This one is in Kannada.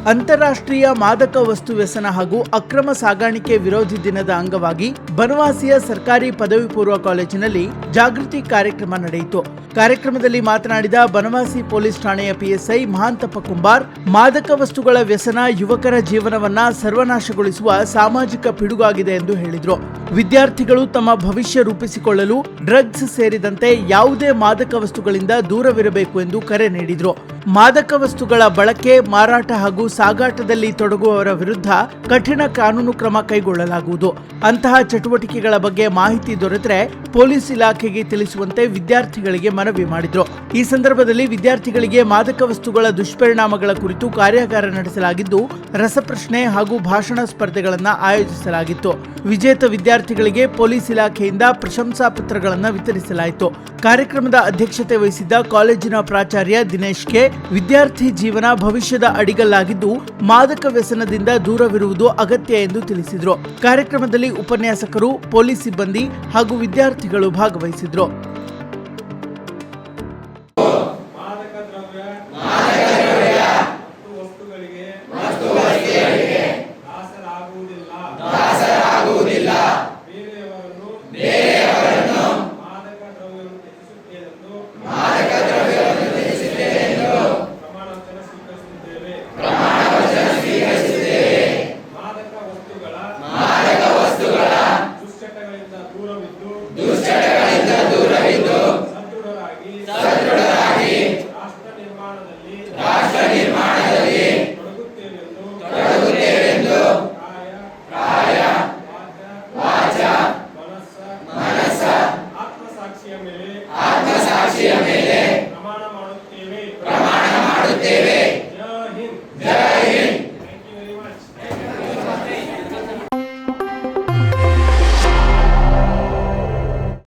ಅಂತಾರಾಷ್ಟ್ರೀಯ ಮಾದಕ ವಸ್ತು ವ್ಯಸನ ಹಾಗೂ ಅಕ್ರಮ ಸಾಗಾಣಿಕೆ ವಿರೋಧಿ ದಿನದ ಅಂಗವಾಗಿ ಬನವಾಸಿಯ ಸರ್ಕಾರಿ ಪದವಿ ಪೂರ್ವ ಕಾಲೇಜಿನಲ್ಲಿ ಜಾಗೃತಿ ಕಾರ್ಯಕ್ರಮ ನಡೆಯಿತು. ಕಾರ್ಯಕ್ರಮದಲ್ಲಿ ಮಾತನಾಡಿದ ಬನವಾಸಿ ಪೊಲೀಸ್ ಠಾಣೆಯ ಪಿಎಸ್ಐ ಮಹಾಂತಪ್ಪ ಕುಂಬಾರ್, ಮಾದಕ ವಸ್ತುಗಳ ವ್ಯಸನ ಯುವಕರ ಜೀವನವನ್ನ ಸರ್ವನಾಶಗೊಳಿಸುವ ಸಾಮಾಜಿಕ ಪಿಡುಗಾಗಿದೆ ಎಂದು ಹೇಳಿದರು. ವಿದ್ಯಾರ್ಥಿಗಳು ತಮ್ಮ ಭವಿಷ್ಯ ರೂಪಿಸಿಕೊಳ್ಳಲು ಡ್ರಗ್ಸ್ ಸೇರಿದಂತೆ ಯಾವುದೇ ಮಾದಕ ವಸ್ತುಗಳಿಂದ ದೂರವಿರಬೇಕು ಎಂದು ಕರೆ ನೀಡಿದರು. ಮಾದಕ ವಸ್ತುಗಳ ಬಳಕೆ, ಮಾರಾಟ ಹಾಗೂ ಸಾಗಾಟದಲ್ಲಿ ತೊಡಗುವವರ ವಿರುದ್ಧ ಕಠಿಣ ಕಾನೂನು ಕ್ರಮ ಕೈಗೊಳ್ಳಲಾಗುವುದು. ಅಂತಹ ಚಟುವಟಿಕೆಗಳ ಬಗ್ಗೆ ಮಾಹಿತಿ ದೊರೆತರೆ ಪೊಲೀಸ್ ಇಲಾಖೆಗೆ ತಿಳಿಸುವಂತೆ ವಿದ್ಯಾರ್ಥಿಗಳಿಗೆ ಮನವಿ ಮಾಡಿದರು. ಈ ಸಂದರ್ಭದಲ್ಲಿ ವಿದ್ಯಾರ್ಥಿಗಳಿಗೆ ಮಾದಕ ವಸ್ತುಗಳ ದುಷ್ಪರಿಣಾಮಗಳ ಕುರಿತು ಕಾರ್ಯಾಗಾರ ನಡೆಸಲಾಗಿದ್ದು, ರಸಪ್ರಶ್ನೆ ಹಾಗೂ ಭಾಷಣ ಸ್ಪರ್ಧೆಗಳನ್ನು ಆಯೋಜಿಸಲಾಗಿತ್ತು. ವಿಜೇತ ವಿದ್ಯಾರ್ಥಿಗಳಿಗೆ ಪೊಲೀಸ್ ಇಲಾಖೆಯಿಂದ ಪ್ರಶಂಸಾ ಪತ್ರಗಳನ್ನು ವಿತರಿಸಲಾಯಿತು. ಕಾರ್ಯಕ್ರಮದ ಅಧ್ಯಕ್ಷತೆ ವಹಿಸಿದ್ದ ಕಾಲೇಜಿನ ಪ್ರಾಚಾರ್ಯ ದಿನೇಶ್ ಕೆ, ವಿದ್ಯಾರ್ಥಿ ಜೀವನ ಭವಿಷ್ಯದ ಅಡಿಗಲ್ಲಾಗಿದ್ದು ಮಾದಕ ವ್ಯಸನದಿಂದ ದೂರವಿರುವುದು ಅಗತ್ಯ ಎಂದು ತಿಳಿಸಿದರು. ಕಾರ್ಯಕ್ರಮದಲ್ಲಿ ಉಪನ್ಯಾಸಕರು, ಪೊಲೀಸ್ ಸಿಬ್ಬಂದಿ ಹಾಗೂ ವಿದ್ಯಾರ್ಥಿಗಳು ಭಾಗವಹಿಸಿದರು. ಪ್ರಮಾಣ ಮಾಡುತ್ತೇವೆ.